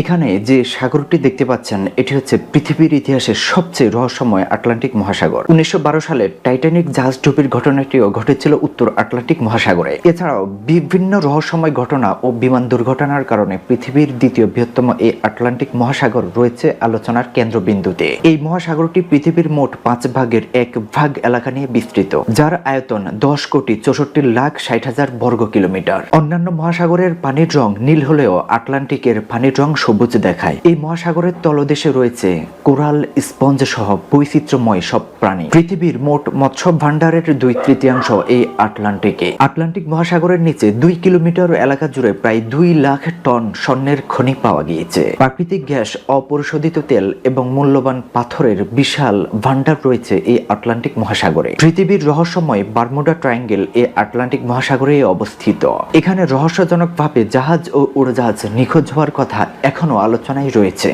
এখানে যে সাগরটি দেখতে পাচ্ছেন এটি হচ্ছে পৃথিবীর ইতিহাসের সবচেয়ে রহস্যময় আটলান্টিক মহাসাগর। 1912 সালে টাইটানিক জাহাজ ডুবির ঘটনাটিও ঘটেছিল উত্তর আটলান্টিক মহাসাগরে। এছাড়াও বিভিন্ন রহস্যময় ঘটনা ও বিমান দুর্ঘটনার কারণে পৃথিবীর দ্বিতীয় বৃহত্তম এই আটলান্টিক মহাসাগর রয়েছে আলোচনার কেন্দ্রবিন্দুতে। এই মহাসাগরটি পৃথিবীর মোট 5 ভাগের 1 ভাগ এলাকা নিয়ে বিস্তৃত, যার আয়তন 10,64,60,000 বর্গ কিলোমিটার। অন্যান্য মহাসাগরের পানির রং নীল হলেও আটলান্টিকের পানির রং সবুজ দেখায়। এই মহাসাগরের তলদেশে রয়েছে কোরাল, স্পঞ্জ সহ বৈচিত্র্যময় সব প্রাণী। পৃথিবীর মোট মৎস্য ভান্ডারের 2/3 এই আটলান্টিকে। আটলান্টিক মহাসাগরের নিচে 2 কিলোমিটার এলাকা জুড়ে প্রায় 2 লাখ টন স্বর্ণের খনি পাওয়া গিয়েছে। প্রাকৃতিক গ্যাস, অপরিশোধিত তেল এবং মূল্যবান পাথরের বিশাল ভান্ডার রয়েছে এই আটলান্টিক মহাসাগরে। পৃথিবীর রহস্যময় বারমুডা ট্রায়াঙ্গেল এই আটলান্টিক মহাসাগরে অবস্থিত। এখানে রহস্যজনকভাবে জাহাজ ও উড়োজাহাজ নিখোঁজ হওয়ার কথা এখনো আলোচনায় রয়েছে।